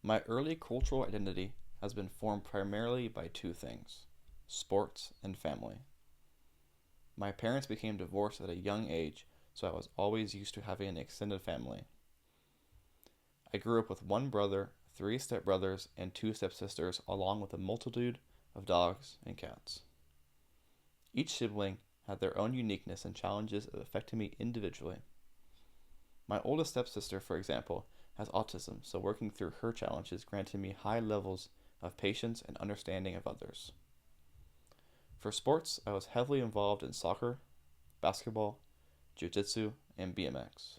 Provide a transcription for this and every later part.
My early cultural identity has been formed primarily by two things: sports and family. My parents became divorced at a young age, so I was always used to having an extended family. I grew up with one brother, three stepbrothers, and two stepsisters, along with a multitude of dogs and cats. Each sibling had their own uniqueness and challenges that affected me individually. My oldest stepsister, for example, has autism, so working through her challenges granted me high levels of patience and understanding of others. For sports, I was heavily involved in soccer, basketball, jiu-jitsu, and BMX.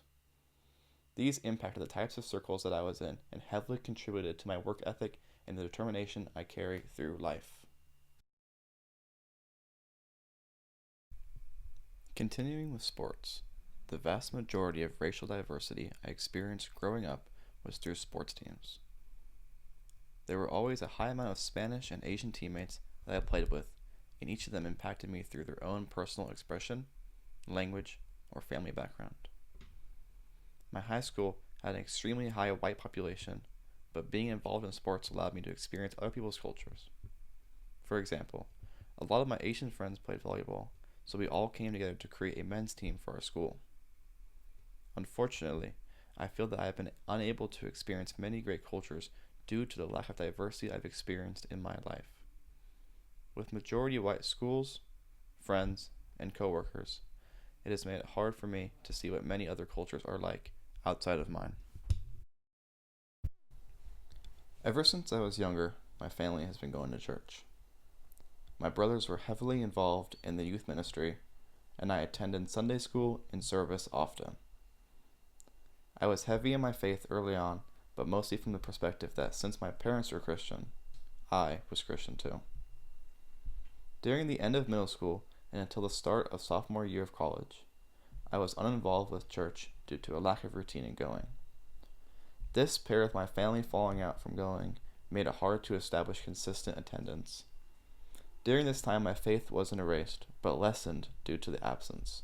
These impacted the types of circles that I was in and heavily contributed to my work ethic and the determination I carry through life. Continuing with sports, the vast majority of racial diversity I experienced growing up was through sports teams. There were always a high amount of Spanish and Asian teammates that I played with, and each of them impacted me through their own personal expression, language, or family background. My high school had an extremely high white population, but being involved in sports allowed me to experience other people's cultures. For example, a lot of my Asian friends played volleyball, so we all came together to create a men's team for our school. Unfortunately, I feel that I have been unable to experience many great cultures due to the lack of diversity I've experienced in my life. With majority white schools, friends, and coworkers, it has made it hard for me to see what many other cultures are like outside of mine. Ever since I was younger, my family has been going to church. My brothers were heavily involved in the youth ministry, and I attended Sunday school and service often. I was heavy in my faith early on, but mostly from the perspective that since my parents were Christian, I was Christian too. During the end of middle school and until the start of sophomore year of college, I was uninvolved with church due to a lack of routine in going. This, paired with my family falling out from going, made it hard to establish consistent attendance. During this time, my faith wasn't erased, but lessened due to the absence.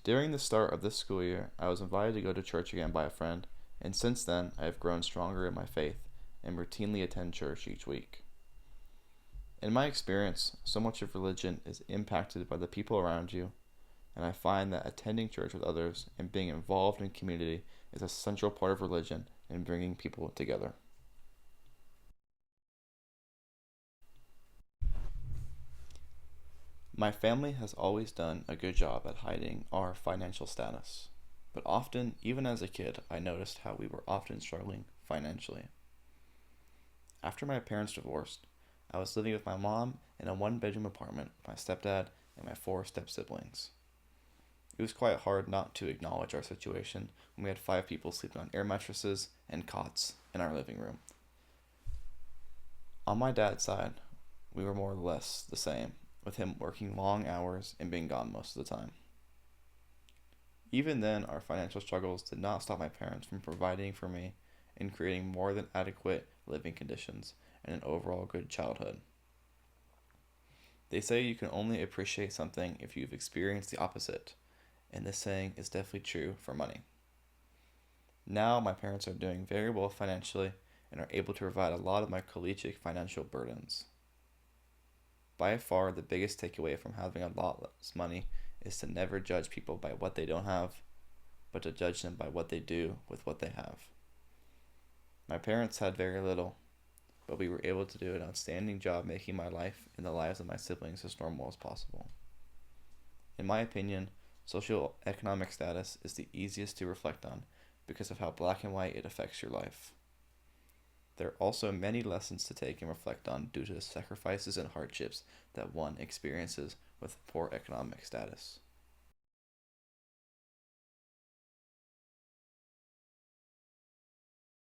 During the start of this school year, I was invited to go to church again by a friend, and since then, I have grown stronger in my faith and routinely attend church each week. In my experience, so much of religion is impacted by the people around you, and I find that attending church with others and being involved in community is a central part of religion in bringing people together. My family has always done a good job at hiding our financial status, but often, even as a kid, I noticed how we were often struggling financially. After my parents divorced, I was living with my mom in a one-bedroom apartment with my stepdad and my four step-siblings. It was quite hard not to acknowledge our situation when we had five people sleeping on air mattresses and cots in our living room. On my dad's side, we were more or less the same, with him working long hours and being gone most of the time. Even then, our financial struggles did not stop my parents from providing for me and creating more than adequate living conditions and an overall good childhood. They say you can only appreciate something if you've experienced the opposite, and this saying is definitely true for money. Now, my parents are doing very well financially and are able to provide a lot of my collegiate financial burdens. By far, the biggest takeaway from having a lot less money is to never judge people by what they don't have, but to judge them by what they do with what they have. My parents had very little, but we were able to do an outstanding job making my life and the lives of my siblings as normal as possible. In my opinion, socioeconomic status is the easiest to reflect on because of how black and white it affects your life. There are also many lessons to take and reflect on due to the sacrifices and hardships that one experiences with poor economic status.